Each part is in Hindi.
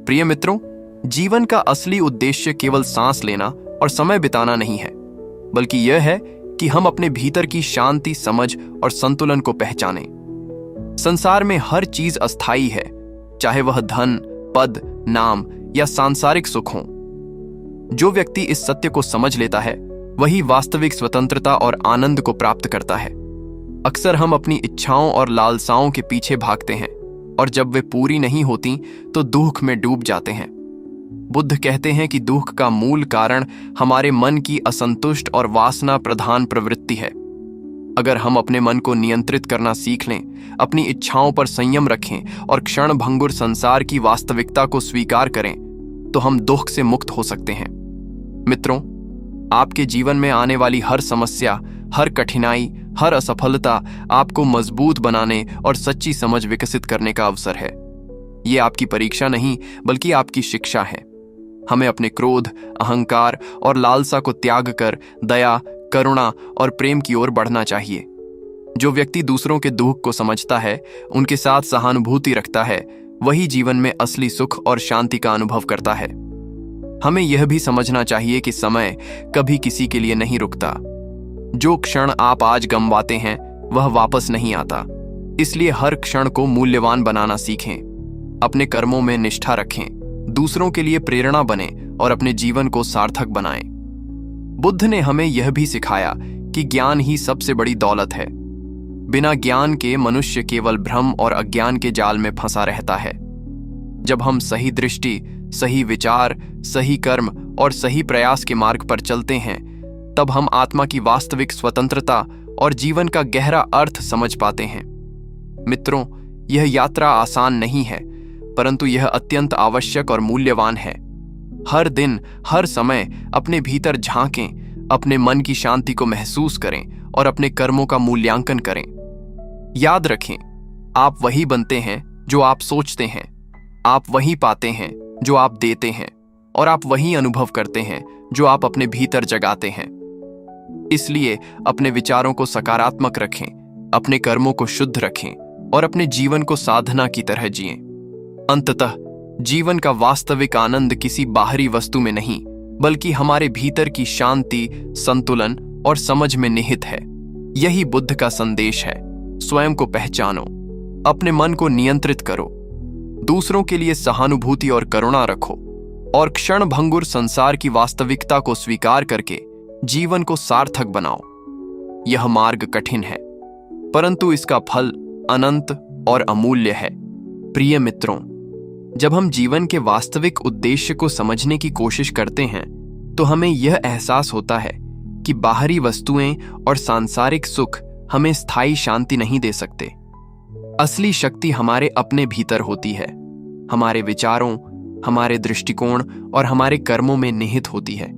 प्रिय मित्रों, जीवन का असली उद्देश्य केवल सांस लेना और समय बिताना नहीं है, बल्कि यह है कि हम अपने भीतर की शांति, समझ और संतुलन को पहचानें। संसार में हर चीज अस्थायी है, चाहे वह धन, पद, नाम या सांसारिक सुख हो। जो व्यक्ति इस सत्य को समझ लेता है, वही वास्तविक स्वतंत्रता और आनंद को प्राप्त करता है। अक्सर हम अपनी इच्छाओं और लालसाओं के पीछे भागते हैं और जब वे पूरी नहीं होती तो दुख में डूब जाते हैं। बुद्ध कहते हैं कि दुख का मूल कारण हमारे मन की असंतुष्ट और वासना प्रधान प्रवृत्ति है। अगर हम अपने मन को नियंत्रित करना सीख लें, अपनी इच्छाओं पर संयम रखें और क्षण भंगुर संसार की वास्तविकता को स्वीकार करें, तो हम दुख से मुक्त हो सकते हैं। मित्रों, आपके जीवन में आने वाली हर समस्या, हर कठिनाई, हर असफलता आपको मजबूत बनाने और सच्ची समझ विकसित करने का अवसर है। ये आपकी परीक्षा नहीं, बल्कि आपकी शिक्षा है। हमें अपने क्रोध, अहंकार और लालसा को त्याग कर दया, करुणा और प्रेम की ओर बढ़ना चाहिए। जो व्यक्ति दूसरों के दुख को समझता है, उनके साथ सहानुभूति रखता है, वही जीवन में असली सुख और शांति का अनुभव करता है। हमें यह भी समझना चाहिए कि समय कभी किसी के लिए नहीं रुकता। जो क्षण आप आज गंवाते हैं, वह वापस नहीं आता। इसलिए हर क्षण को मूल्यवान बनाना सीखें। अपने कर्मों में निष्ठा रखें, दूसरों के लिए प्रेरणा बने और अपने जीवन को सार्थक बनाएं। बुद्ध ने हमें यह भी सिखाया कि ज्ञान ही सबसे बड़ी दौलत है। बिना ज्ञान के मनुष्य केवल भ्रम और अज्ञान के जाल में फंसा रहता है। जब हम सही दृष्टि, सही विचार, सही कर्म और सही प्रयास के मार्ग पर चलते हैं, तब हम आत्मा की वास्तविक स्वतंत्रता और जीवन का गहरा अर्थ समझ पाते हैं। मित्रों, यह यात्रा आसान नहीं है, परंतु यह अत्यंत आवश्यक और मूल्यवान है। हर दिन, हर समय अपने भीतर झांकें, अपने मन की शांति को महसूस करें और अपने कर्मों का मूल्यांकन करें। याद रखें, आप वही बनते हैं जो आप सोचते हैं, आप वही पाते हैं जो आप देते हैं, और आप वही अनुभव करते हैं जो आप अपने भीतर जगाते हैं। इसलिए अपने विचारों को सकारात्मक रखें, अपने कर्मों को शुद्ध रखें और अपने जीवन को साधना की तरह जिएं। अंततः जीवन का वास्तविक आनंद किसी बाहरी वस्तु में नहीं, बल्कि हमारे भीतर की शांति, संतुलन और समझ में निहित है। यही बुद्ध का संदेश है। स्वयं को पहचानो, अपने मन को नियंत्रित करो, दूसरों के लिए सहानुभूति और करुणा रखो और क्षण भंगुर संसार की वास्तविकता को स्वीकार करके जीवन को सार्थक बनाओ। यह मार्ग कठिन है, परंतु इसका फल अनंत और अमूल्य है। प्रिय मित्रों, जब हम जीवन के वास्तविक उद्देश्य को समझने की कोशिश करते हैं, तो हमें यह एहसास होता है कि बाहरी वस्तुएं और सांसारिक सुख हमें स्थायी शांति नहीं दे सकते। असली शक्ति हमारे अपने भीतर होती है, हमारे विचारों, हमारे दृष्टिकोण और हमारे कर्मों में निहित होती है।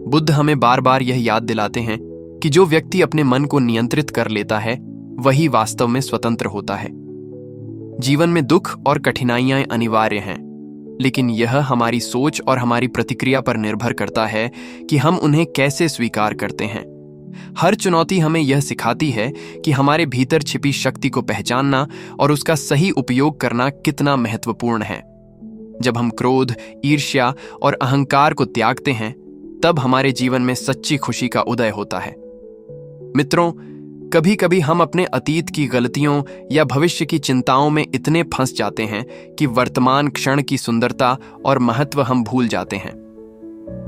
बुद्ध हमें बार बार यह याद दिलाते हैं कि जो व्यक्ति अपने मन को नियंत्रित कर लेता है, वही वास्तव में स्वतंत्र होता है। जीवन में दुख और कठिनाइयां अनिवार्य हैं, लेकिन यह हमारी सोच और हमारी प्रतिक्रिया पर निर्भर करता है कि हम उन्हें कैसे स्वीकार करते हैं। हर चुनौती हमें यह सिखाती है कि हमारे भीतर छिपी शक्ति को पहचानना और उसका सही उपयोग करना कितना महत्वपूर्ण है। जब हम क्रोध, ईर्ष्या और अहंकार को त्यागते हैं, तब हमारे जीवन में सच्ची खुशी का उदय होता है। मित्रों, कभी कभी हम अपने अतीत की गलतियों या भविष्य की चिंताओं में इतने फंस जाते हैं कि वर्तमान क्षण की सुंदरता और महत्व हम भूल जाते हैं।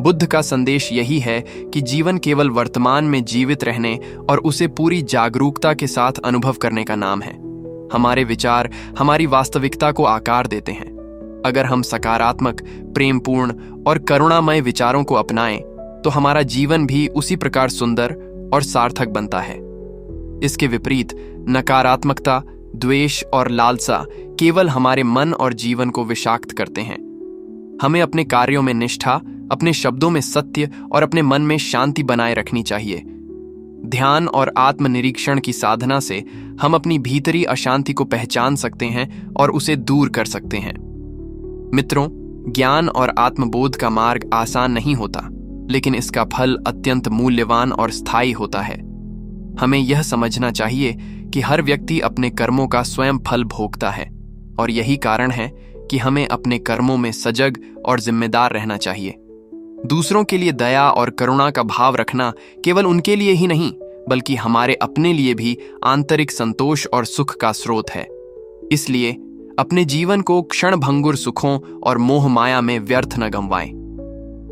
बुद्ध का संदेश यही है कि जीवन केवल वर्तमान में जीवित रहने और उसे पूरी जागरूकता के साथ अनुभव करने का नाम है। हमारे विचार हमारी वास्तविकता को आकार देते हैं। अगर हम सकारात्मक, प्रेमपूर्ण और करुणामय विचारों को अपनाएं, तो हमारा जीवन भी उसी प्रकार सुंदर और सार्थक बनता है। इसके विपरीत नकारात्मकता, द्वेष और लालसा केवल हमारे मन और जीवन को विषाक्त करते हैं। हमें अपने कार्यों में निष्ठा, अपने शब्दों में सत्य और अपने मन में शांति बनाए रखनी चाहिए। ध्यान और आत्मनिरीक्षण की साधना से हम अपनी भीतरी अशांति को पहचान सकते हैं और उसे दूर कर सकते हैं। मित्रों, ज्ञान और आत्मबोध का मार्ग आसान नहीं होता, लेकिन इसका फल अत्यंत मूल्यवान और स्थायी होता है। हमें यह समझना चाहिए कि हर व्यक्ति अपने कर्मों का स्वयं फल भोगता है, और यही कारण है कि हमें अपने कर्मों में सजग और जिम्मेदार रहना चाहिए। दूसरों के लिए दया और करुणा का भाव रखना केवल उनके लिए ही नहीं, बल्कि हमारे अपने लिए भी आंतरिक संतोष और सुख का स्रोत है। इसलिए अपने जीवन को क्षणभंगुर सुखों और मोह माया में व्यर्थ न गंवाएं।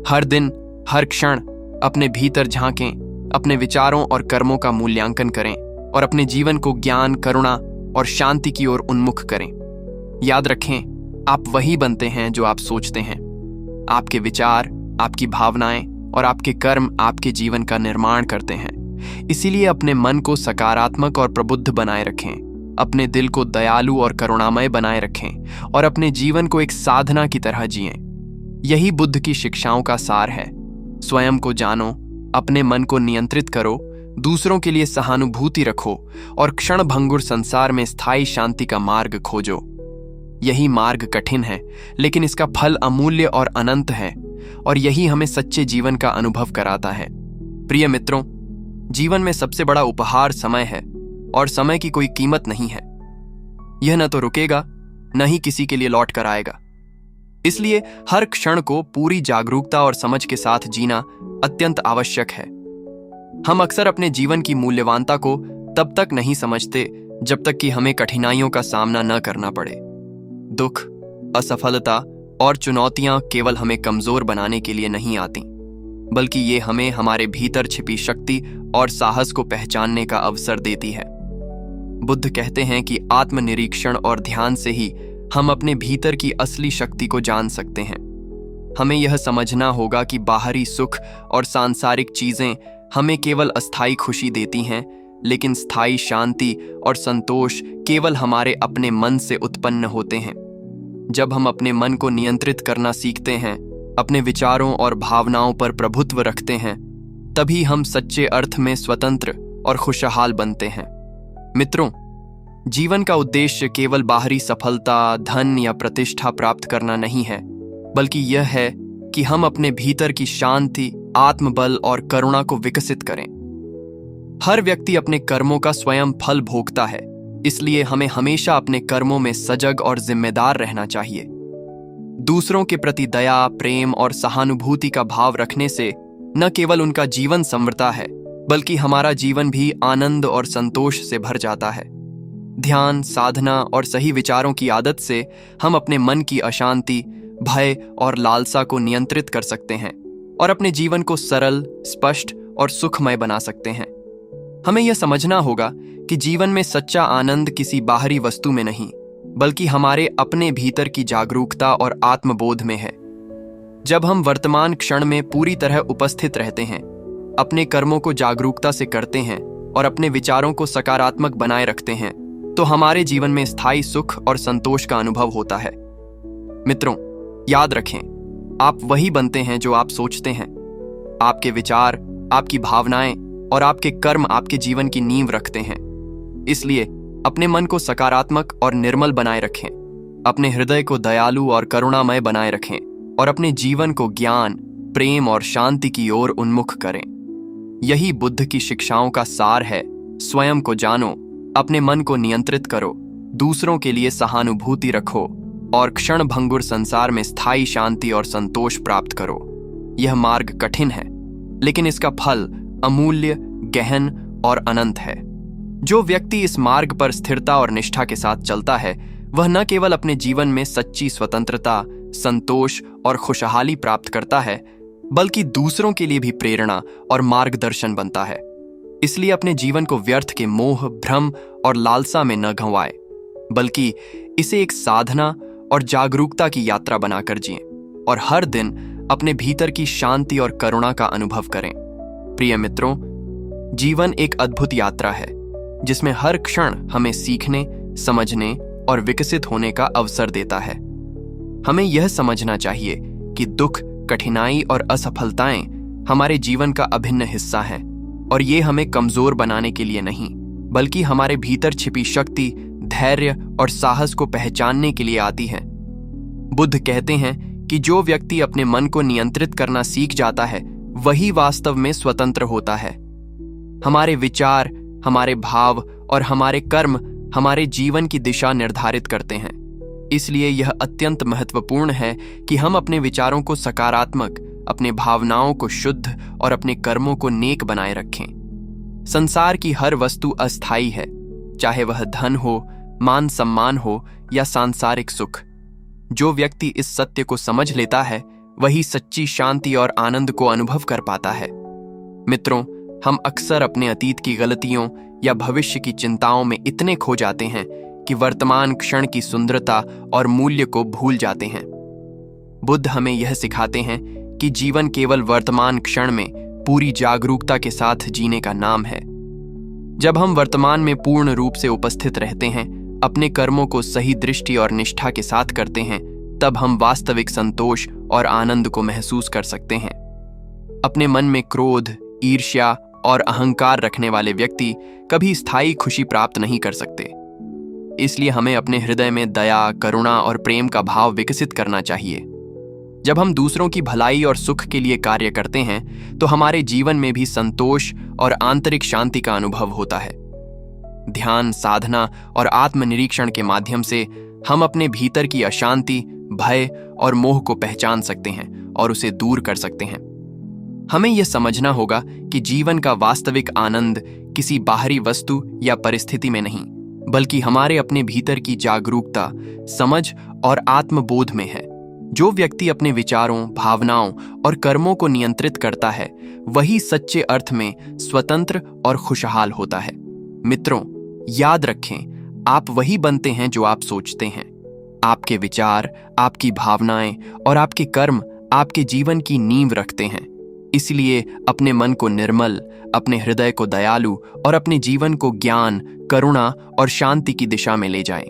हर दिन, हर क्षण अपने भीतर झांकें, अपने विचारों और कर्मों का मूल्यांकन करें और अपने जीवन को ज्ञान, करुणा और शांति की ओर उन्मुख करें। याद रखें, आप वही बनते हैं जो आप सोचते हैं। आपके विचार, आपकी भावनाएं और आपके कर्म आपके जीवन का निर्माण करते हैं। इसीलिए अपने मन को सकारात्मक और प्रबुद्ध बनाए रखें, अपने दिल को दयालु और करुणामय बनाए रखें और अपने जीवन को एक साधना की तरह जिएं। यही बुद्ध की शिक्षाओं का सार है। स्वयं को जानो, अपने मन को नियंत्रित करो, दूसरों के लिए सहानुभूति रखो और क्षणभंगुर संसार में स्थायी शांति का मार्ग खोजो। यही मार्ग कठिन है, लेकिन इसका फल अमूल्य और अनंत है, और यही हमें सच्चे जीवन का अनुभव कराता है। प्रिय मित्रों, जीवन में सबसे बड़ा उपहार समय है, और समय की कोई कीमत नहीं है। यह न तो रुकेगा, न ही किसी के लिए लौट कर आएगा। इसलिए हर क्षण को पूरी जागरूकता और समझ के साथ जीना अत्यंत आवश्यक है। हम अक्सर अपने जीवन की मूल्यवानता को तब तक नहीं समझते जब तक कि हमें कठिनाइयों का सामना न करना पड़े। दुख, असफलता और चुनौतियां केवल हमें कमजोर बनाने के लिए नहीं आती, बल्कि ये हमें हमारे भीतर छिपी शक्ति और साहस को पहचानने का अवसर देती है। बुद्ध कहते हैं कि आत्मनिरीक्षण और ध्यान से ही हम अपने भीतर की असली शक्ति को जान सकते हैं। हमें यह समझना होगा कि बाहरी सुख और सांसारिक चीजें हमें केवल अस्थायी खुशी देती हैं, लेकिन स्थायी शांति और संतोष केवल हमारे अपने मन से उत्पन्न होते हैं। जब हम अपने मन को नियंत्रित करना सीखते हैं, अपने विचारों और भावनाओं पर प्रभुत्व रखते हैं, तभी हम सच्चे अर्थ में स्वतंत्र और खुशहाल बनते हैं। मित्रों, जीवन का उद्देश्य केवल बाहरी सफलता, धन या प्रतिष्ठा प्राप्त करना नहीं है, बल्कि यह है कि हम अपने भीतर की शांति, आत्मबल और करुणा को विकसित करें। हर व्यक्ति अपने कर्मों का स्वयं फल भोगता है, इसलिए हमें हमेशा अपने कर्मों में सजग और जिम्मेदार रहना चाहिए। दूसरों के प्रति दया, प्रेम और सहानुभूति का भाव रखने से न केवल उनका जीवन संवरता है, बल्कि हमारा जीवन भी आनंद और संतोष से भर जाता है। ध्यान, साधना और सही विचारों की आदत से हम अपने मन की अशांति, भय और लालसा को नियंत्रित कर सकते हैं और अपने जीवन को सरल, स्पष्ट और सुखमय बना सकते हैं। हमें यह समझना होगा कि जीवन में सच्चा आनंद किसी बाहरी वस्तु में नहीं, बल्कि हमारे अपने भीतर की जागरूकता और आत्मबोध में है। जब हम वर्तमान क्षण में पूरी तरह उपस्थित रहते हैं, अपने कर्मों को जागरूकता से करते हैं और अपने विचारों को सकारात्मक बनाए रखते हैं, तो हमारे जीवन में स्थायी सुख और संतोष का अनुभव होता है। मित्रों, याद रखें, आप वही बनते हैं जो आप सोचते हैं। आपके विचार, आपकी भावनाएं और आपके कर्म आपके जीवन की नींव रखते हैं। इसलिए अपने मन को सकारात्मक और निर्मल बनाए रखें, अपने हृदय को दयालु और करुणामय बनाए रखें और अपने जीवन को ज्ञान, प्रेम और शांति की ओर उन्मुख करें। यही बुद्ध की शिक्षाओं का सार है। स्वयं को जानो, अपने मन को नियंत्रित करो, दूसरों के लिए सहानुभूति रखो और क्षणभंगुर संसार में स्थायी शांति और संतोष प्राप्त करो। यह मार्ग कठिन है, लेकिन इसका फल अमूल्य, गहन और अनंत है। जो व्यक्ति इस मार्ग पर स्थिरता और निष्ठा के साथ चलता है, वह न केवल अपने जीवन में सच्ची स्वतंत्रता, संतोष और खुशहाली प्राप्त करता है, बल्कि दूसरों के लिए भी प्रेरणा और मार्गदर्शन बनता है। इसलिए अपने जीवन को व्यर्थ के मोह, भ्रम और लालसा में न गंवाए, बल्कि इसे एक साधना और जागरूकता की यात्रा बनाकर जिएं और हर दिन अपने भीतर की शांति और करुणा का अनुभव करें। प्रिय मित्रों, जीवन एक अद्भुत यात्रा है जिसमें हर क्षण हमें सीखने, समझने और विकसित होने का अवसर देता है। हमें यह समझना चाहिए कि दुख, कठिनाई और असफलताएं हमारे जीवन का अभिन्न हिस्सा हैं और ये हमें कमजोर बनाने के लिए नहीं, बल्कि हमारे भीतर छिपी शक्ति, धैर्य और साहस को पहचानने के लिए आती हैं। बुद्ध कहते हैं कि जो व्यक्ति अपने मन को नियंत्रित करना सीख जाता है, वही वास्तव में स्वतंत्र होता है। हमारे विचार, हमारे भाव और हमारे कर्म हमारे जीवन की दिशा निर्धारित करते हैं। इसलिए यह अत्यंत महत्वपूर्ण है कि हम अपने विचारों को सकारात्मक, अपने भावनाओं को शुद्ध और अपने कर्मों को नेक बनाए रखें। संसार की हर वस्तु अस्थायी है, चाहे वह धन हो, मान सम्मान हो या सांसारिक सुख। जो व्यक्ति इस सत्य को समझ लेता है वही सच्ची शांति और आनंद को अनुभव कर पाता है। मित्रों, हम अक्सर अपने अतीत की गलतियों या भविष्य की चिंताओं में इतने खो जाते हैं कि वर्तमान क्षण की सुंदरता और मूल्य को भूल जाते हैं। बुद्ध हमें यह सिखाते हैं कि जीवन केवल वर्तमान क्षण में पूरी जागरूकता के साथ जीने का नाम है। जब हम वर्तमान में पूर्ण रूप से उपस्थित रहते हैं, अपने कर्मों को सही दृष्टि और निष्ठा के साथ करते हैं, तब हम वास्तविक संतोष और आनंद को महसूस कर सकते हैं। अपने मन में क्रोध, ईर्ष्या और अहंकार रखने वाले व्यक्ति कभी स्थायी खुशी प्राप्त नहीं कर सकते। इसलिए हमें अपने हृदय में दया, करुणा और प्रेम का भाव विकसित करना चाहिए। जब हम दूसरों की भलाई और सुख के लिए कार्य करते हैं तो हमारे जीवन में भी संतोष और आंतरिक शांति का अनुभव होता है। ध्यान, साधना और आत्मनिरीक्षण के माध्यम से हम अपने भीतर की अशांति, भय और मोह को पहचान सकते हैं और उसे दूर कर सकते हैं। हमें यह समझना होगा कि जीवन का वास्तविक आनंद किसी बाहरी वस्तु या परिस्थिति में नहीं, बल्कि हमारे अपने भीतर की जागरूकता, समझ और आत्मबोध में है। जो व्यक्ति अपने विचारों, भावनाओं और कर्मों को नियंत्रित करता है वही सच्चे अर्थ में स्वतंत्र और खुशहाल होता है। मित्रों, याद रखें, आप वही बनते हैं जो आप सोचते हैं। आपके विचार, आपकी भावनाएं और आपके कर्म आपके जीवन की नींव रखते हैं। इसलिए अपने मन को निर्मल, अपने हृदय को दयालु और अपने जीवन को ज्ञान, करुणा और शांति की दिशा में ले जाएं।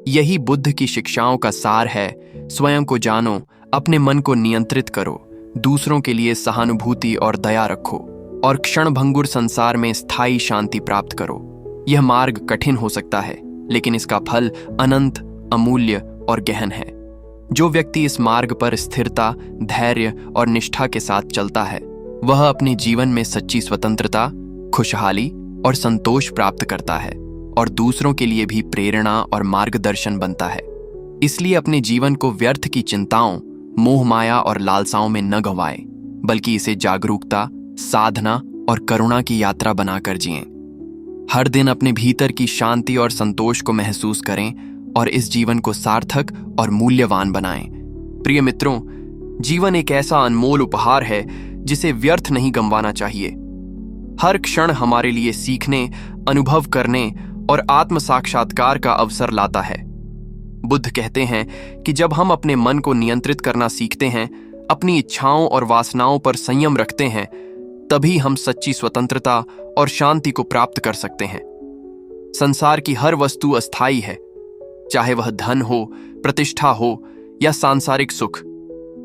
यही बुद्ध की शिक्षाओं का सार है। स्वयं को जानो, अपने मन को नियंत्रित करो, दूसरों के लिए सहानुभूति और दया रखो और क्षणभंगुर संसार में स्थायी शांति प्राप्त करो। यह मार्ग कठिन हो सकता है, लेकिन इसका फल अनंत, अमूल्य और गहन है। जो व्यक्ति इस मार्ग पर स्थिरता, धैर्य और निष्ठा के साथ चलता है वह अपने जीवन में सच्ची स्वतंत्रता, खुशहाली और संतोष प्राप्त करता है और दूसरों के लिए भी प्रेरणा और मार्गदर्शन बनता है। इसलिए अपने जीवन को व्यर्थ की चिंताओं, मोह माया और लालसाओं में न गंवाएं, बल्कि इसे जागरूकता, साधना और करुणा की यात्रा बनाकर जिएं। हर दिन अपने भीतर की शांति और संतोष को महसूस करें और इस जीवन को सार्थक और मूल्यवान बनाएं। प्रिय मित्रों, जीवन एक ऐसा अनमोल उपहार है जिसे व्यर्थ नहीं गंवाना चाहिए। हर क्षण हमारे लिए सीखने, अनुभव करने और आत्म साक्षात्कार का अवसर लाता है। बुद्ध कहते हैं कि जब हम अपने मन को नियंत्रित करना सीखते हैं, अपनी इच्छाओं और वासनाओं पर संयम रखते हैं, तभी हम सच्ची स्वतंत्रता और शांति को प्राप्त कर सकते हैं। संसार की हर वस्तु अस्थायी है, चाहे वह धन हो, प्रतिष्ठा हो या सांसारिक सुख।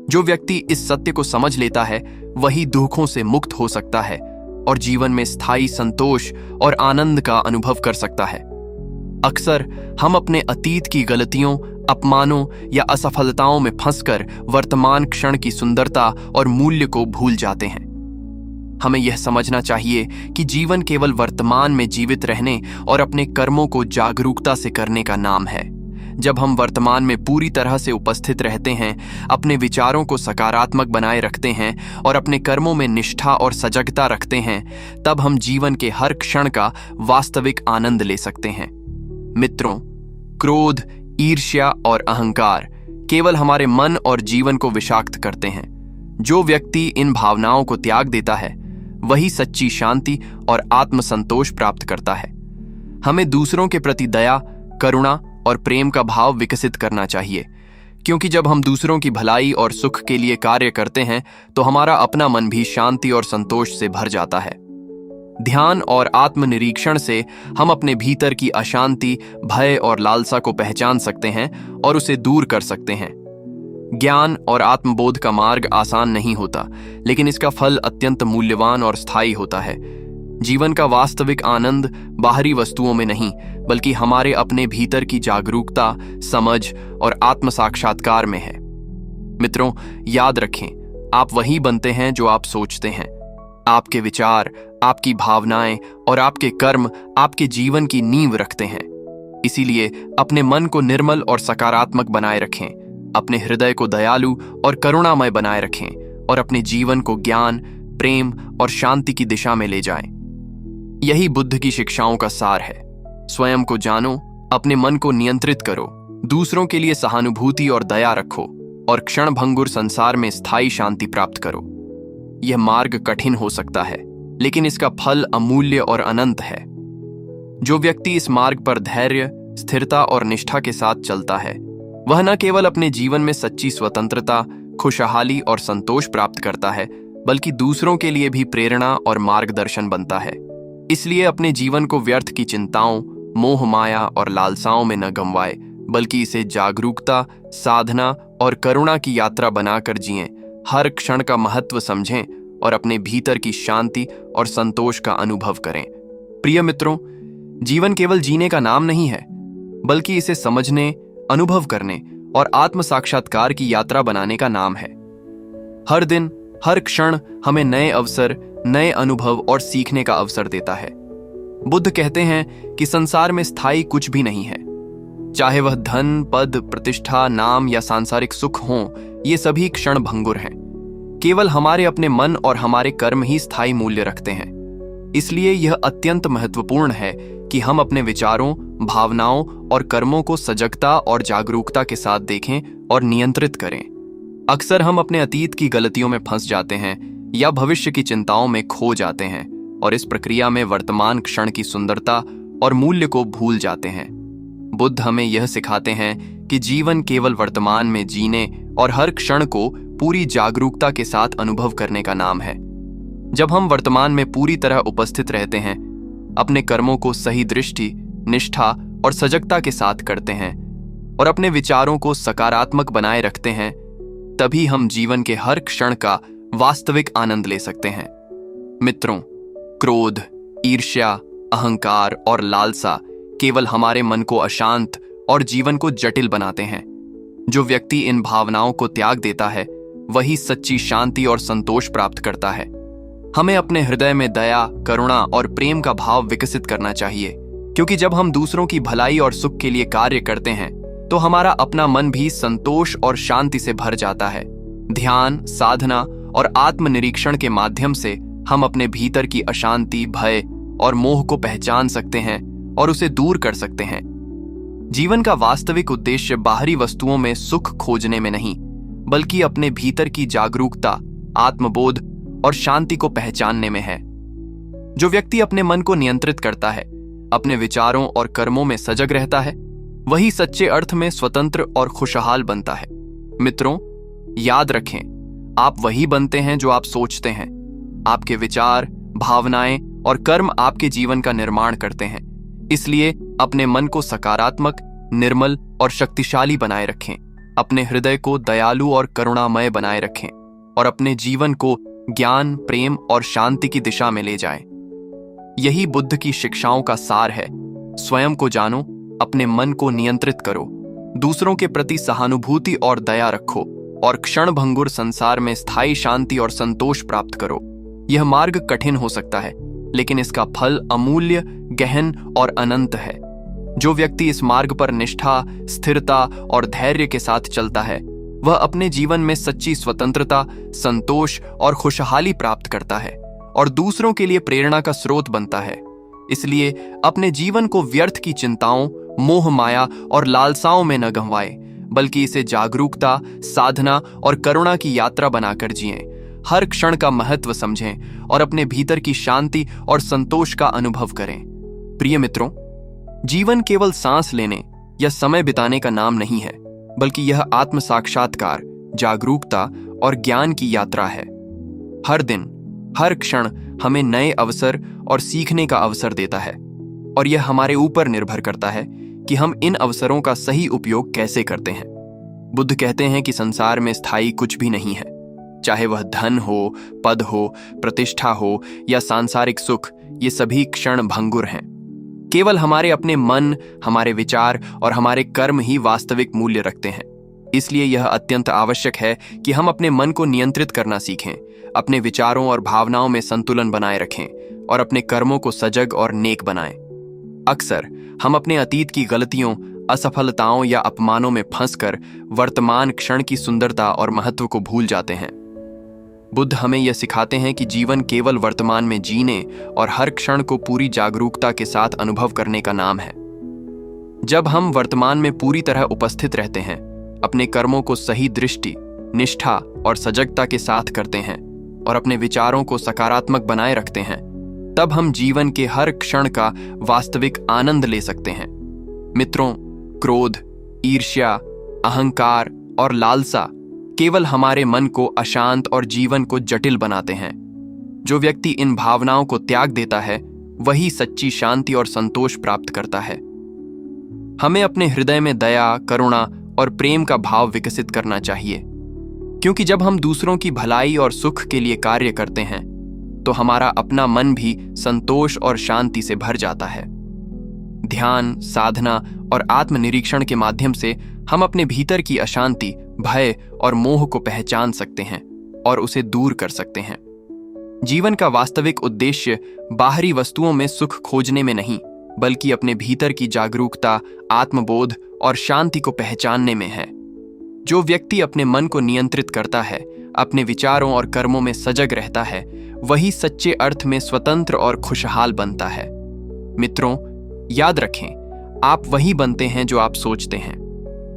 जो व्यक्ति इस सत्य को समझ लेता है वही दुखों से मुक्त हो सकता है और जीवन में स्थायी संतोष और आनंद का अनुभव कर सकता है। अक्सर हम अपने अतीत की गलतियों, अपमानों या असफलताओं में फंसकर वर्तमान क्षण की सुंदरता और मूल्य को भूल जाते हैं। हमें यह समझना चाहिए कि जीवन केवल वर्तमान में जीवित रहने और अपने कर्मों को जागरूकता से करने का नाम है। जब हम वर्तमान में पूरी तरह से उपस्थित रहते हैं, अपने विचारों को सकारात्मक बनाए रखते हैं और अपने कर्मों में निष्ठा और सजगता रखते हैं, तब हम जीवन के हर क्षण का वास्तविक आनंद ले सकते हैं। मित्रों, क्रोध, ईर्ष्या और अहंकार केवल हमारे मन और जीवन को विषाक्त करते हैं। जो व्यक्ति इन भावनाओं को त्याग देता है वही सच्ची शांति और आत्मसंतोष प्राप्त करता है। हमें दूसरों के प्रति दया, करुणा और प्रेम का भाव विकसित करना चाहिए, क्योंकि जब हम दूसरों की भलाई और सुख के लिए कार्य करते हैं तो हमारा अपना मन भी शांति और संतोष से भर जाता है। ध्यान और आत्मनिरीक्षण से हम अपने भीतर की अशांति, भय और लालसा को पहचान सकते हैं और उसे दूर कर सकते हैं। ज्ञान और आत्मबोध का मार्ग आसान नहीं होता, लेकिन इसका फल अत्यंत मूल्यवान और स्थायी होता है। जीवन का वास्तविक आनंद बाहरी वस्तुओं में नहीं, बल्कि हमारे अपने भीतर की जागरूकता, समझ और आत्म साक्षात्कार में है। मित्रों, याद रखें, आप वही बनते हैं जो आप सोचते हैं। आपके विचार, आपकी भावनाएं और आपके कर्म आपके जीवन की नींव रखते हैं। इसीलिए अपने मन को निर्मल और सकारात्मक बनाए रखें, अपने हृदय को दयालु और करुणामय बनाए रखें और अपने जीवन को ज्ञान, प्रेम और शांति की दिशा में ले जाएं। यही बुद्ध की शिक्षाओं का सार है। स्वयं को जानो, अपने मन को नियंत्रित करो, दूसरों के लिए सहानुभूति और दया रखो और क्षणभंगुर संसार में स्थायी शांति प्राप्त करो। यह मार्ग कठिन हो सकता है, लेकिन इसका फल अमूल्य और अनंत है। जो व्यक्ति इस मार्ग पर धैर्य, स्थिरता और निष्ठा के साथ चलता है, वह न केवल अपने जीवन में सच्ची स्वतंत्रता, खुशहाली और संतोष प्राप्त करता है, बल्कि दूसरों के लिए भी प्रेरणा और मार्गदर्शन बनता है। इसलिए अपने जीवन को व्यर्थ की चिंताओं, मोह माया और लालसाओं में न गंवाए, बल्कि इसे जागरूकता, साधना और करुणा की यात्रा बनाकर जिएं। हर क्षण का महत्व समझें और अपने भीतर की शांति और संतोष का अनुभव करें। प्रिय मित्रों, जीवन केवल जीने का नाम नहीं है, बल्कि इसे समझने, अनुभव करने और आत्म साक्षात्कार की यात्रा बनाने का नाम है। हर दिन, हर क्षण हमें नए अवसर, नए अनुभव और सीखने का अवसर देता है। बुद्ध कहते हैं कि संसार में स्थायी कुछ भी नहीं है, चाहे वह धन, पद, प्रतिष्ठा, नाम या सांसारिक सुख हों, ये सभी क्षण भंगुर हैं। केवल हमारे अपने मन और हमारे कर्म ही स्थायी मूल्य रखते हैं। इसलिए यह अत्यंत महत्वपूर्ण है कि हम अपने विचारों, भावनाओं और कर्मों को सजगता और जागरूकता के साथ देखें और नियंत्रित करें। अक्सर हम अपने अतीत की गलतियों में फंस जाते हैं या भविष्य की चिंताओं में खो जाते हैं और इस प्रक्रिया में वर्तमान क्षण की सुंदरता और मूल्य को भूल जाते हैं। बुद्ध हमें यह सिखाते हैं कि जीवन केवल वर्तमान में जीने और हर क्षण को पूरी जागरूकता के साथ अनुभव करने का नाम है। जब हम वर्तमान में पूरी तरह उपस्थित रहते हैं, अपने कर्मों को सही दृष्टि, निष्ठा और सजगता के साथ करते हैं और अपने विचारों को सकारात्मक बनाए रखते हैं, तभी हम जीवन के हर क्षण का वास्तविक आनंद ले सकते हैं। मित्रों, क्रोध, ईर्ष्या, अहंकार और लालसा केवल हमारे मन को अशांत और जीवन को जटिल बनाते हैं। जो व्यक्ति इन भावनाओं को त्याग देता है, वही सच्ची शांति और संतोष प्राप्त करता है। हमें अपने हृदय में दया, करुणा और प्रेम का भाव विकसित करना चाहिए, क्योंकि जब हम दूसरों की भलाई और सुख के लिए कार्य करते हैं, तो हमारा अपना मन भी संतोष और शांति से भर जाता है। ध्यान, साधना और आत्मनिरीक्षण के माध्यम से हम अपने भीतर की अशांति, भय और मोह को पहचान सकते हैं और उसे दूर कर सकते हैं। जीवन का वास्तविक उद्देश्य बाहरी वस्तुओं में सुख खोजने में नहीं, बल्कि अपने भीतर की जागरूकता, आत्मबोध और शांति को पहचानने में है। जो व्यक्ति अपने मन को नियंत्रित करता है, अपने विचारों और कर्मों में सजग रहता है, वही सच्चे अर्थ में स्वतंत्र और खुशहाल बनता है। मित्रों, याद रखें, आप वही बनते हैं जो आप सोचते हैं। आपके विचार, भावनाएं और कर्म आपके जीवन का निर्माण करते हैं। इसलिए अपने मन को सकारात्मक, निर्मल और शक्तिशाली बनाए रखें। अपने हृदय को दयालु और करुणामय बनाए रखें और अपने जीवन को ज्ञान, प्रेम और शांति की दिशा में ले जाएं। यही बुद्ध की शिक्षाओं का सार है। स्वयं को जानो, अपने मन को नियंत्रित करो, दूसरों के प्रति सहानुभूति और दया रखो और क्षणभंगुर संसार में स्थायी शांति और संतोष प्राप्त करो। यह मार्ग कठिन हो सकता है, लेकिन इसका फल अमूल्य, गहन और अनंत है। जो व्यक्ति इस मार्ग पर निष्ठा, स्थिरता और धैर्य के साथ चलता है, वह अपने जीवन में सच्ची स्वतंत्रता, संतोष और खुशहाली प्राप्त करता है और दूसरों के लिए प्रेरणा का स्रोत बनता है। इसलिए अपने जीवन को व्यर्थ की चिंताओं, मोह माया और लालसाओं में न गंवाए, बल्कि इसे जागरूकता, साधना और करुणा की यात्रा बनाकर जिएं। हर क्षण का महत्व समझें और अपने भीतर की शांति और संतोष का अनुभव करें। प्रिय मित्रों, जीवन केवल सांस लेने या समय बिताने का नाम नहीं है, बल्कि यह आत्म साक्षात्कार, जागरूकता और ज्ञान की यात्रा है। हर दिन, हर क्षण हमें नए अवसर और सीखने का अवसर देता है और यह हमारे ऊपर निर्भर करता है कि हम इन अवसरों का सही उपयोग कैसे करते हैं। बुद्ध कहते हैं कि संसार में स्थायी कुछ भी नहीं है, चाहे वह धन हो, पद हो, प्रतिष्ठा हो या सांसारिक सुख, ये सभी क्षण भंगुर हैं। केवल हमारे अपने मन, हमारे विचार और हमारे कर्म ही वास्तविक मूल्य रखते हैं। इसलिए यह अत्यंत आवश्यक है कि हम अपने मन को नियंत्रित करना सीखें, अपने विचारों और भावनाओं में संतुलन बनाए रखें और अपने कर्मों को सजग और नेक बनाएं। अक्सर हम अपने अतीत की गलतियों, असफलताओं या अपमानों में फंसकर वर्तमान क्षण की सुंदरता और महत्व को भूल जाते हैं। बुद्ध हमें यह सिखाते हैं कि जीवन केवल वर्तमान में जीने और हर क्षण को पूरी जागरूकता के साथ अनुभव करने का नाम है। जब हम वर्तमान में पूरी तरह उपस्थित रहते हैं, अपने कर्मों को सही दृष्टि, निष्ठा और सजगता के साथ करते हैं और अपने विचारों को सकारात्मक बनाए रखते हैं, तब हम जीवन के हर क्षण का वास्तविक आनंद ले सकते हैं। मित्रों, क्रोध, ईर्ष्या, अहंकार और लालसा केवल हमारे मन को अशांत और जीवन को जटिल बनाते हैं। जो व्यक्ति इन भावनाओं को त्याग देता है, वही सच्ची शांति और संतोष प्राप्त करता है। हमें अपने हृदय में दया, करुणा और प्रेम का भाव विकसित करना चाहिए, क्योंकि जब हम दूसरों की भलाई और सुख के लिए कार्य करते हैं, तो हमारा अपना मन भी संतोष और शांति से भर जाता है। ध्यान, साधना और आत्मनिरीक्षण के माध्यम से हम अपने भीतर की अशांति, भय और मोह को पहचान सकते हैं और उसे दूर कर सकते हैं। जीवन का वास्तविक उद्देश्य बाहरी वस्तुओं में सुख खोजने में नहीं, बल्कि अपने भीतर की जागरूकता, आत्मबोध और शांति को पहचानने में है। जो व्यक्ति अपने मन को नियंत्रित करता है, अपने विचारों और कर्मों में सजग रहता है, वही सच्चे अर्थ में स्वतंत्र और खुशहाल बनता है। मित्रों, याद रखें, आप वही बनते हैं जो आप सोचते हैं।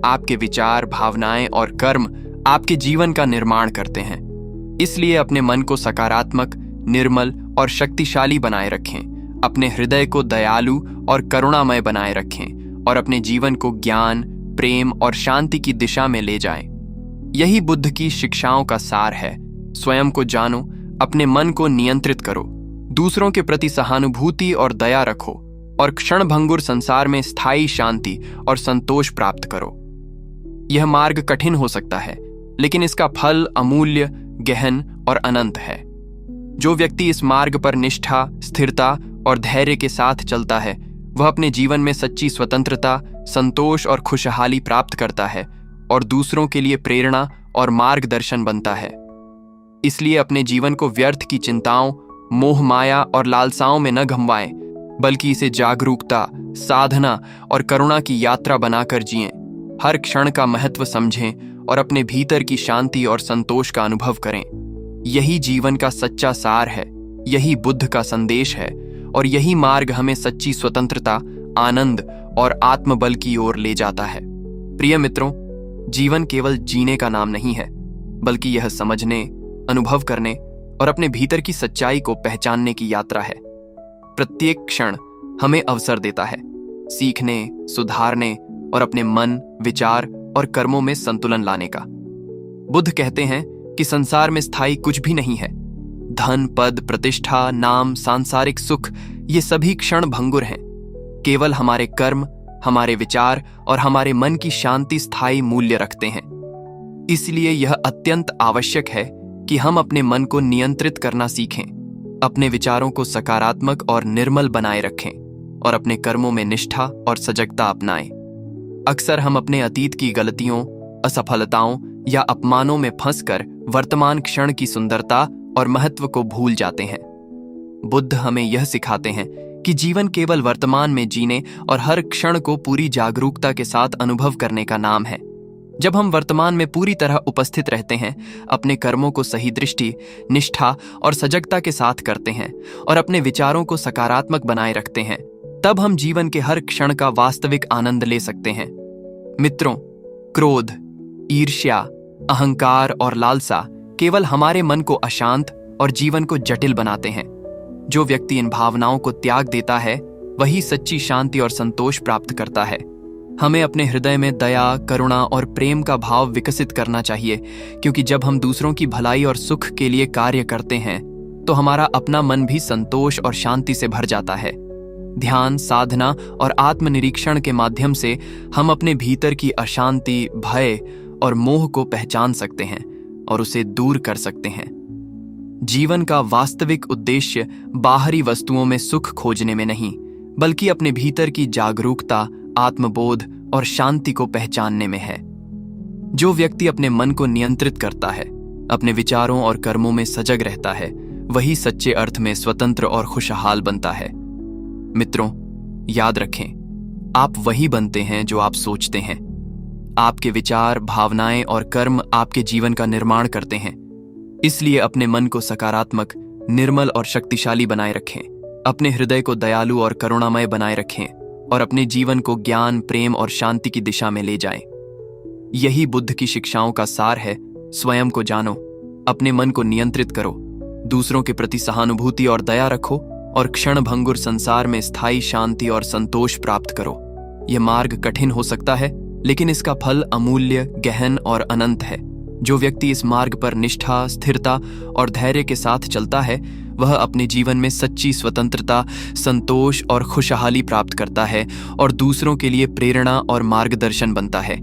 आपके विचार, भावनाएं और कर्म आपके जीवन का निर्माण करते हैं। इसलिए अपने मन को सकारात्मक, निर्मल और शक्तिशाली बनाए रखें। अपने हृदय को दयालु और करुणामय बनाए रखें और अपने जीवन को ज्ञान, प्रेम और शांति की दिशा में ले जाएं। यही बुद्ध की शिक्षाओं का सार है। स्वयं को जानो, अपने मन को नियंत्रित करो, दूसरों के प्रति सहानुभूति और दया रखो और क्षणभंगुर संसार में स्थायी शांति और संतोष प्राप्त करो। यह मार्ग कठिन हो सकता है, लेकिन इसका फल अमूल्य, गहन और अनंत है। जो व्यक्ति इस मार्ग पर निष्ठा, स्थिरता और धैर्य के साथ चलता है, वह अपने जीवन में सच्ची स्वतंत्रता, संतोष और खुशहाली प्राप्त करता है और दूसरों के लिए प्रेरणा और मार्गदर्शन बनता है। इसलिए अपने जीवन को व्यर्थ की चिंताओं, मोह माया और लालसाओं में न घमवाएं, बल्कि इसे जागरूकता, साधना और करुणा की यात्रा बनाकर जिएं। हर क्षण का महत्व समझें और अपने भीतर की शांति और संतोष का अनुभव करें। यही जीवन का सच्चा सार है, यही बुद्ध का संदेश है और यही मार्ग हमें सच्ची स्वतंत्रता, आनंद और आत्मबल की ओर ले जाता है। प्रिय मित्रों, जीवन केवल जीने का नाम नहीं है, बल्कि यह समझने, अनुभव करने और अपने भीतर की सच्चाई को पहचानने की यात्रा है। प्रत्येक क्षण हमें अवसर देता है सीखने, सुधारने और अपने मन, विचार और कर्मों में संतुलन लाने का। बुद्ध कहते हैं कि संसार में स्थायी कुछ भी नहीं है। धन, पद, प्रतिष्ठा, नाम, सांसारिक सुख, ये सभी क्षण भंगुर हैं। केवल हमारे कर्म, हमारे विचार और हमारे मन की शांति स्थायी मूल्य रखते हैं। इसलिए यह अत्यंत आवश्यक है कि हम अपने मन को नियंत्रित करना सीखें, अपने विचारों को सकारात्मक और निर्मल बनाए रखें और अपने कर्मों में निष्ठा और सजगता अपनाएं। अक्सर हम अपने अतीत की गलतियों, असफलताओं या अपमानों में फंसकर वर्तमान क्षण की सुंदरता और महत्व को भूल जाते हैं। बुद्ध हमें यह सिखाते हैं कि जीवन केवल वर्तमान में जीने और हर क्षण को पूरी जागरूकता के साथ अनुभव करने का नाम है। जब हम वर्तमान में पूरी तरह उपस्थित रहते हैं, अपने कर्मों को सही दृष्टि, निष्ठा और सजगता के साथ करते हैं और अपने विचारों को सकारात्मक बनाए रखते हैं, तब हम जीवन के हर क्षण का वास्तविक आनंद ले सकते हैं। मित्रों, क्रोध, ईर्ष्या, अहंकार और लालसा केवल हमारे मन को अशांत और जीवन को जटिल बनाते हैं। जो व्यक्ति इन भावनाओं को त्याग देता है, वही सच्ची शांति और संतोष प्राप्त करता है। हमें अपने हृदय में दया, करुणा और प्रेम का भाव विकसित करना चाहिए, क्योंकि जब हम दूसरों की भलाई और सुख के लिए कार्य करते हैं, तो हमारा अपना मन भी संतोष और शांति से भर जाता है। ध्यान, साधना और आत्मनिरीक्षण के माध्यम से हम अपने भीतर की अशांति, भय और मोह को पहचान सकते हैं और उसे दूर कर सकते हैं। जीवन का वास्तविक उद्देश्य बाहरी वस्तुओं में सुख खोजने में नहीं, बल्कि अपने भीतर की जागरूकता, आत्मबोध और शांति को पहचानने में है। जो व्यक्ति अपने मन को नियंत्रित करता है, अपने विचारों और कर्मों में सजग रहता है, वही सच्चे अर्थ में स्वतंत्र और खुशहाल बनता है। मित्रों, याद रखें, आप वही बनते हैं जो आप सोचते हैं। आपके विचार, भावनाएं और कर्म आपके जीवन का निर्माण करते हैं। इसलिए अपने मन को सकारात्मक, निर्मल और शक्तिशाली बनाए रखें। अपने हृदय को दयालु और करुणामय बनाए रखें और अपने जीवन को ज्ञान, प्रेम और शांति की दिशा में ले जाएं। यही बुद्ध की शिक्षाओं का सार है। स्वयं को जानो, अपने मन को नियंत्रित करो, दूसरों के प्रति सहानुभूति और दया रखो और क्षण भंगुर संसार में स्थायी शांति और संतोष प्राप्त करो। यह मार्ग कठिन हो सकता है, लेकिन इसका फल अमूल्य, गहन और अनंत है। जो व्यक्ति इस मार्ग पर निष्ठा, स्थिरता और धैर्य के साथ चलता है, वह अपने जीवन में सच्ची स्वतंत्रता, संतोष और खुशहाली प्राप्त करता है और दूसरों के लिए प्रेरणा और मार्गदर्शन बनता है।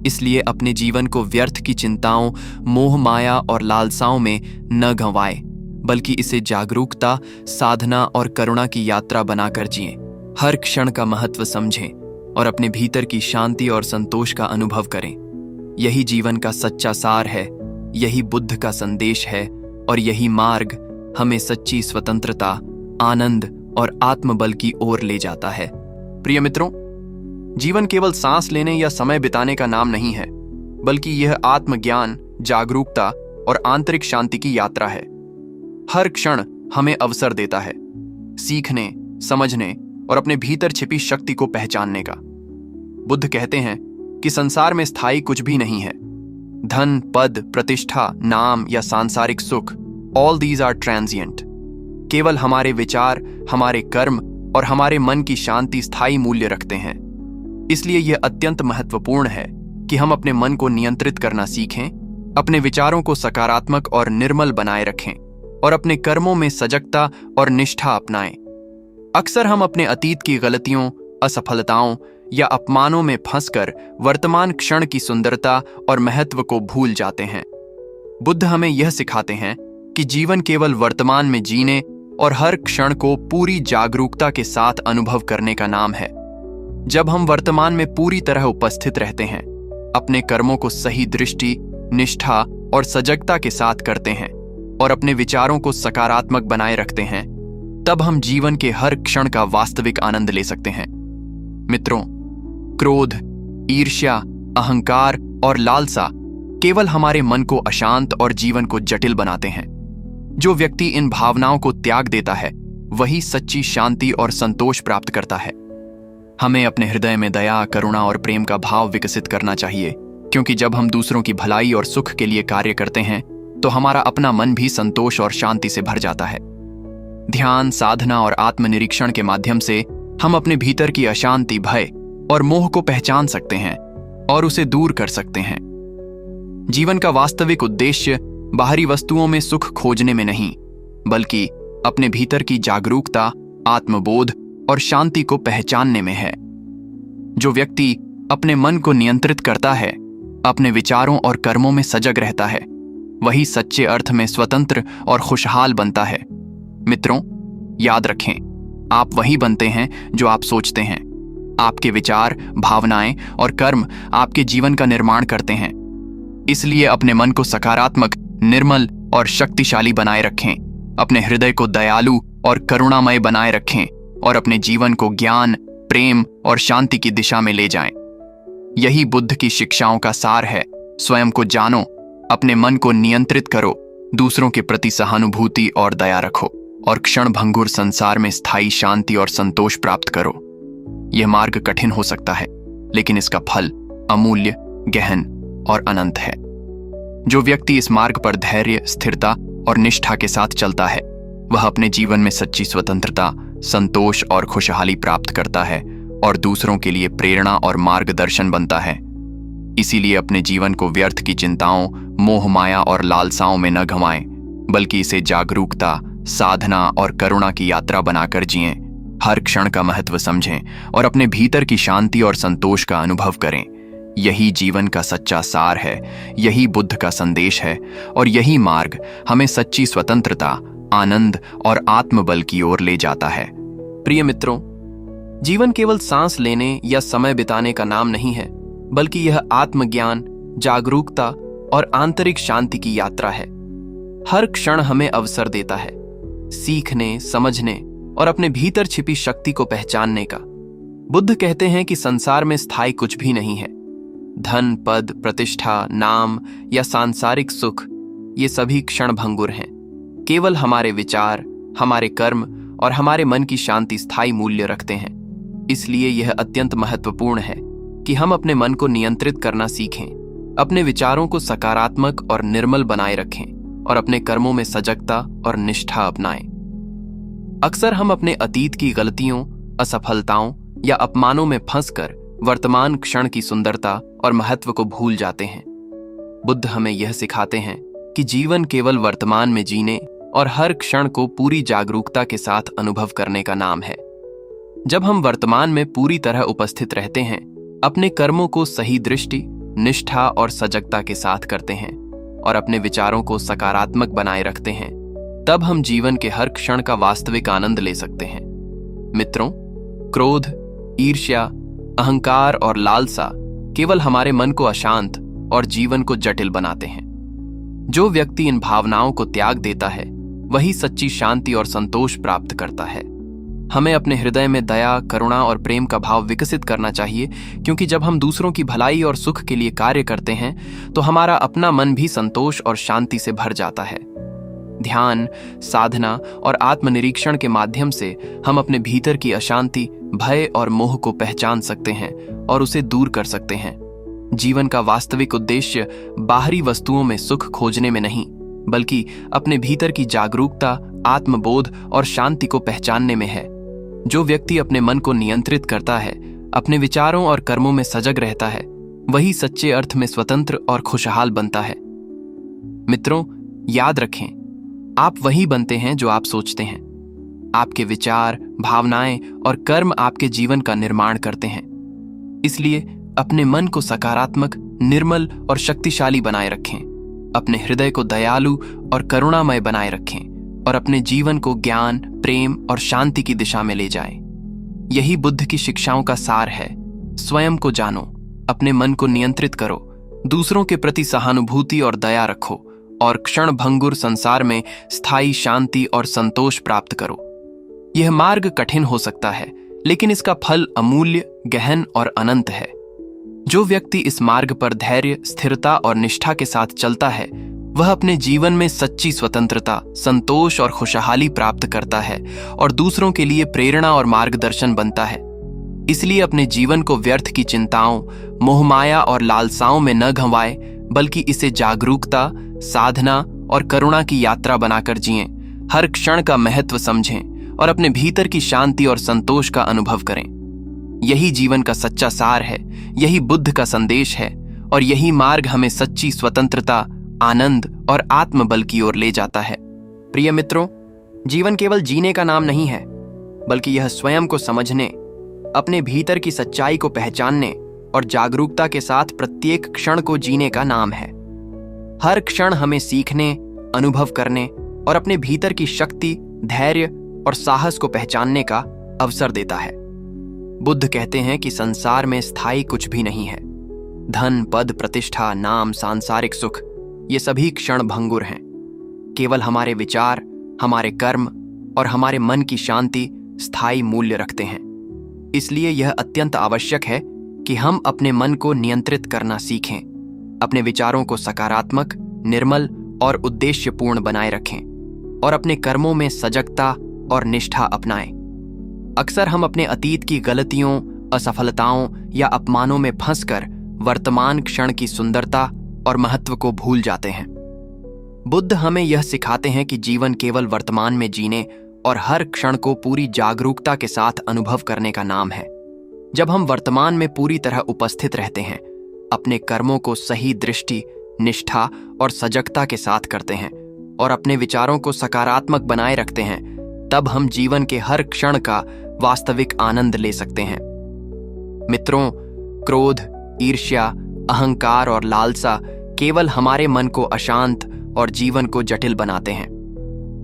इसलिए अपने जीवन को व्यर्थ की चिंताओं, मोह, माया और लालसाओं में न गंवाएं, बल्कि इसे जागरूकता, साधना और करुणा की यात्रा बनाकर जिएं। हर क्षण का महत्व समझें और अपने भीतर की शांति और संतोष का अनुभव करें। यही जीवन का सच्चा सार है, यही बुद्ध का संदेश है और यही मार्ग हमें सच्ची स्वतंत्रता, आनंद और आत्मबल की ओर ले जाता है। प्रिय मित्रों, जीवन केवल सांस लेने या समय बिताने का नाम नहीं है, बल्कि यह आत्मज्ञान, जागरूकता और आंतरिक शांति की यात्रा है। हर क्षण हमें अवसर देता है सीखने, समझने और अपने भीतर छिपी शक्ति को पहचानने का। बुद्ध कहते हैं कि संसार में स्थायी कुछ भी नहीं है। धन, पद, प्रतिष्ठा, नाम या सांसारिक सुख, ऑल दीज आर ट्रांजिएंट। केवल हमारे विचार, हमारे कर्म और हमारे मन की शांति स्थायी मूल्य रखते हैं। इसलिए यह अत्यंत महत्वपूर्ण है कि हम अपने मन को नियंत्रित करना सीखें, अपने विचारों को सकारात्मक और निर्मल बनाए रखें और अपने कर्मों में सजगता और निष्ठा अपनाएं। अक्सर हम अपने अतीत की गलतियों, असफलताओं या अपमानों में फंसकर वर्तमान क्षण की सुंदरता और महत्व को भूल जाते हैं। बुद्ध हमें यह सिखाते हैं कि जीवन केवल वर्तमान में जीने और हर क्षण को पूरी जागरूकता के साथ अनुभव करने का नाम है। जब हम वर्तमान में पूरी तरह उपस्थित रहते हैं, अपने कर्मों को सही दृष्टि, निष्ठा और सजगता के साथ करते हैं और अपने विचारों को सकारात्मक बनाए रखते हैं, तब हम जीवन के हर क्षण का वास्तविक आनंद ले सकते हैं। मित्रों, क्रोध, ईर्ष्या, अहंकार और लालसा केवल हमारे मन को अशांत और जीवन को जटिल बनाते हैं। जो व्यक्ति इन भावनाओं को त्याग देता है, वही सच्ची शांति और संतोष प्राप्त करता है। हमें अपने हृदय में दया, करुणा और प्रेम का भाव विकसित करना चाहिए, क्योंकि जब हम दूसरों की भलाई और सुख के लिए कार्य करते हैं, तो हमारा अपना मन भी संतोष और शांति से भर जाता है। ध्यान, साधना और आत्मनिरीक्षण के माध्यम से हम अपने भीतर की अशांति, भय और मोह को पहचान सकते हैं और उसे दूर कर सकते हैं। जीवन का वास्तविक उद्देश्य बाहरी वस्तुओं में सुख खोजने में नहीं, बल्कि अपने भीतर की जागरूकता, आत्मबोध और शांति को पहचानने में है। जो व्यक्ति अपने मन को नियंत्रित करता है, अपने विचारों और कर्मों में सजग रहता है, वही सच्चे अर्थ में स्वतंत्र और खुशहाल बनता है। मित्रों, याद रखें, आप वही बनते हैं जो आप सोचते हैं। आपके विचार, भावनाएं और कर्म आपके जीवन का निर्माण करते हैं। इसलिए अपने मन को सकारात्मक, निर्मल और शक्तिशाली बनाए रखें, अपने हृदय को दयालु और करुणामय बनाए रखें और अपने जीवन को ज्ञान, प्रेम और शांति की दिशा में ले जाएं। यही बुद्ध की शिक्षाओं का सार है। स्वयं को जानो, अपने मन को नियंत्रित करो, दूसरों के प्रति सहानुभूति और दया रखो और क्षण भंगुर संसार में स्थायी शांति और संतोष प्राप्त करो। यह मार्ग कठिन हो सकता है, लेकिन इसका फल अमूल्य, गहन और अनंत है। जो व्यक्ति इस मार्ग पर धैर्य, स्थिरता और निष्ठा के साथ चलता है, वह अपने जीवन में सच्ची स्वतंत्रता, संतोष और खुशहाली प्राप्त करता है और दूसरों के लिए प्रेरणा और मार्गदर्शन बनता है। इसीलिए अपने जीवन को व्यर्थ की चिंताओं, मोह, माया और लालसाओं में न घुमाएं, बल्कि इसे जागरूकता, साधना और करुणा की यात्रा बनाकर जिएं। हर क्षण का महत्व समझें और अपने भीतर की शांति और संतोष का अनुभव करें। यही जीवन का सच्चा सार है, यही बुद्ध का संदेश है और यही मार्ग हमें सच्ची स्वतंत्रता, आनंद और आत्मबल की ओर ले जाता है। प्रिय मित्रों, जीवन केवल सांस लेने या समय बिताने का नाम नहीं है, बल्कि यह आत्मज्ञान, जागरूकता और आंतरिक शांति की यात्रा है। हर क्षण हमें अवसर देता है सीखने, समझने और अपने भीतर छिपी शक्ति को पहचानने का। बुद्ध कहते हैं कि संसार में स्थायी कुछ भी नहीं है। धन, पद, प्रतिष्ठा, नाम या सांसारिक सुख, ये सभी क्षणभंगुर हैं। केवल हमारे विचार, हमारे कर्म और हमारे मन की शांति स्थायी मूल्य रखते हैं। इसलिए यह अत्यंत महत्वपूर्ण है कि हम अपने मन को नियंत्रित करना सीखें, अपने विचारों को सकारात्मक और निर्मल बनाए रखें और अपने कर्मों में सजगता और निष्ठा अपनाएं। अक्सर हम अपने अतीत की गलतियों, असफलताओं या अपमानों में फंसकर वर्तमान क्षण की सुंदरता और महत्व को भूल जाते हैं। बुद्ध हमें यह सिखाते हैं कि जीवन केवल वर्तमान में जीने और हर क्षण को पूरी जागरूकता के साथ अनुभव करने का नाम है। जब हम वर्तमान में पूरी तरह उपस्थित रहते हैं, अपने कर्मों को सही दृष्टि, निष्ठा और सजगता के साथ करते हैं और अपने विचारों को सकारात्मक बनाए रखते हैं, तब हम जीवन के हर क्षण का वास्तविक आनंद ले सकते हैं। मित्रों, क्रोध, ईर्ष्या, अहंकार और लालसा केवल हमारे मन को अशांत और जीवन को जटिल बनाते हैं। जो व्यक्ति इन भावनाओं को त्याग देता है, वही सच्ची शांति और संतोष प्राप्त करता है। हमें अपने हृदय में दया, करुणा और प्रेम का भाव विकसित करना चाहिए, क्योंकि जब हम दूसरों की भलाई और सुख के लिए कार्य करते हैं, तो हमारा अपना मन भी संतोष और शांति से भर जाता है। ध्यान, साधना और आत्मनिरीक्षण के माध्यम से हम अपने भीतर की अशांति, भय और मोह को पहचान सकते हैं और उसे दूर कर सकते हैं। जीवन का वास्तविक उद्देश्य बाहरी वस्तुओं में सुख खोजने में नहीं, बल्कि अपने भीतर की जागरूकता, आत्मबोध और शांति को पहचानने में है। जो व्यक्ति अपने मन को नियंत्रित करता है, अपने विचारों और कर्मों में सजग रहता है, वही सच्चे अर्थ में स्वतंत्र और खुशहाल बनता है। मित्रों, याद रखें, आप वही बनते हैं जो आप सोचते हैं। आपके विचार, भावनाएं और कर्म आपके जीवन का निर्माण करते हैं। इसलिए अपने मन को सकारात्मक, निर्मल और शक्तिशाली बनाए रखें। अपने हृदय को दयालु और करुणामय बनाए रखें और अपने जीवन को ज्ञान, प्रेम और शांति की दिशा में ले जाएं। यही बुद्ध की शिक्षाओं का सार है। स्वयं को जानो, अपने मन को नियंत्रित करो, दूसरों के प्रति सहानुभूति और दया रखो और क्षणभंगुर संसार में स्थायी शांति और संतोष प्राप्त करो। यह मार्ग कठिन हो सकता है, लेकिन इसका फल अमूल्य, गहन और अनंत है। जो व्यक्ति इस मार्ग पर धैर्य, स्थिरता और निष्ठा के साथ चलता है, वह अपने जीवन में सच्ची स्वतंत्रता, संतोष और खुशहाली प्राप्त करता है और दूसरों के लिए प्रेरणा और मार्गदर्शन बनता है। इसलिए अपने जीवन को व्यर्थ की चिंताओं, मोहमाया और लालसाओं में न गंवाए, बल्कि इसे जागरूकता, साधना और करुणा की यात्रा बनाकर जिएं। हर क्षण का महत्व समझें और अपने भीतर की शांति और संतोष का अनुभव करें। यही जीवन का सच्चा सार है, यही बुद्ध का संदेश है और यही मार्ग हमें सच्ची स्वतंत्रता, आनंद और आत्मबल की ओर ले जाता है। प्रिय मित्रों, जीवन केवल जीने का नाम नहीं है, बल्कि यह स्वयं को समझने, अपने भीतर की सच्चाई को पहचानने और जागरूकता के साथ प्रत्येक क्षण को जीने का नाम है। हर क्षण हमें सीखने, अनुभव करने और अपने भीतर की शक्ति, धैर्य और साहस को पहचानने का अवसर देता है। बुद्ध कहते हैं कि संसार में स्थायी कुछ भी नहीं है। धन, पद, प्रतिष्ठा, नाम, सांसारिक सुख, ये सभी क्षणभंगुर हैं। केवल हमारे विचार, हमारे कर्म और हमारे मन की शांति स्थायी मूल्य रखते हैं। इसलिए यह अत्यंत आवश्यक है कि हम अपने मन को नियंत्रित करना सीखें, अपने विचारों को सकारात्मक, निर्मल और उद्देश्यपूर्ण बनाए रखें और अपने कर्मों में सजगता और निष्ठा अपनाएं। अक्सर हम अपने अतीत की गलतियों, असफलताओं या अपमानों में फंसकर वर्तमान क्षण की सुंदरता और महत्व को भूल जाते हैं। बुद्ध हमें यह सिखाते हैं कि जीवन केवल वर्तमान में जीने और हर क्षण को पूरी जागरूकता के साथ अनुभव करने का नाम है। जब हम वर्तमान में पूरी तरह उपस्थित रहते हैं, अपने कर्मों को सही दृष्टि, निष्ठा और सजगता के साथ करते हैं और अपने विचारों को सकारात्मक बनाए रखते हैं, तब हम जीवन के हर क्षण का वास्तविक आनंद ले सकते हैं। मित्रों, क्रोध, ईर्ष्या, अहंकार और लालसा केवल हमारे मन को अशांत और जीवन को जटिल बनाते हैं।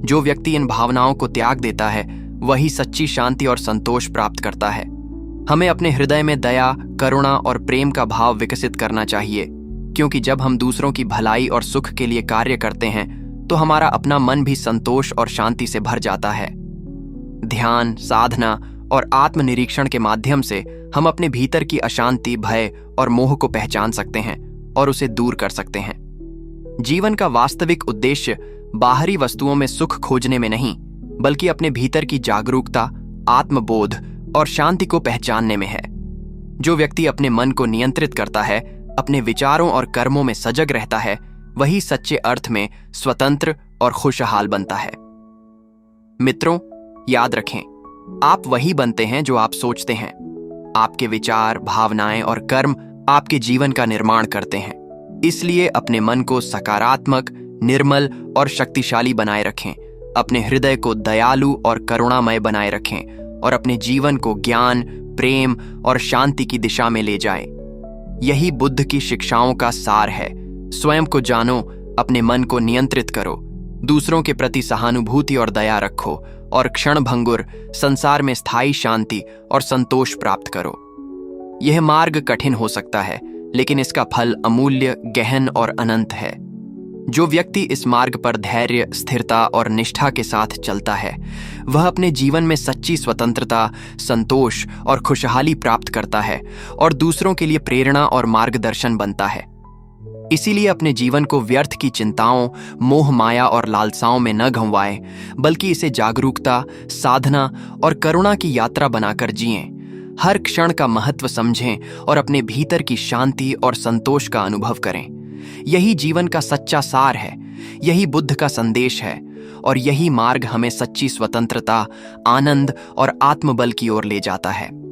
जो व्यक्ति इन भावनाओं को त्याग देता है, वही सच्ची शांति और संतोष प्राप्त करता है। हमें अपने हृदय में दया, करुणा और प्रेम का भाव विकसित करना चाहिए, क्योंकि जब हम दूसरों की भलाई और सुख के लिए कार्य करते हैं, तो हमारा अपना मन भी संतोष और शांति से भर जाता है। ध्यान, साधना और आत्मनिरीक्षण के माध्यम से हम अपने भीतर की अशांति, भय और मोह को पहचान सकते हैं और उसे दूर कर सकते हैं। जीवन का वास्तविक उद्देश्य बाहरी वस्तुओं में सुख खोजने में नहीं, बल्कि अपने भीतर की जागरूकता, आत्मबोध और शांति को पहचानने में है। जो व्यक्ति अपने मन को नियंत्रित करता है, अपने विचारों और कर्मों में सजग रहता है, वही सच्चे अर्थ में स्वतंत्र और खुशहाल बनता है। मित्रों, याद रखें, आप वही बनते हैं जो आप सोचते हैं। आपके विचार, भावनाएं और कर्म आपके जीवन का निर्माण करते हैं। इसलिए अपने मन को सकारात्मक, निर्मल और शक्तिशाली बनाए रखें। अपने हृदय को दयालु और करुणामय बनाए रखें और अपने जीवन को ज्ञान, प्रेम और शांति की दिशा में ले जाएं। यही बुद्ध की शिक्षाओं का सार है। स्वयं को जानो, अपने मन को नियंत्रित करो, दूसरों के प्रति सहानुभूति और दया रखो और क्षणभंगुर संसार में स्थायी शांति और संतोष प्राप्त करो। यह मार्ग कठिन हो सकता है, लेकिन इसका फल अमूल्य, गहन और अनंत है। जो व्यक्ति इस मार्ग पर धैर्य, स्थिरता और निष्ठा के साथ चलता है, वह अपने जीवन में सच्ची स्वतंत्रता, संतोष और खुशहाली प्राप्त करता है और दूसरों के लिए प्रेरणा और मार्गदर्शन बनता है। इसीलिए अपने जीवन को व्यर्थ की चिंताओं, मोह माया और लालसाओं में न घुंवाएं, बल्कि इसे जागरूकता, साधना और करुणा की यात्रा बनाकर जिएं। हर क्षण का महत्व समझें और अपने भीतर की शांति और संतोष का अनुभव करें। यही जीवन का सच्चा सार है, यही बुद्ध का संदेश है और यही मार्ग हमें सच्ची स्वतंत्रता, आनंद और आत्मबल की ओर ले जाता है।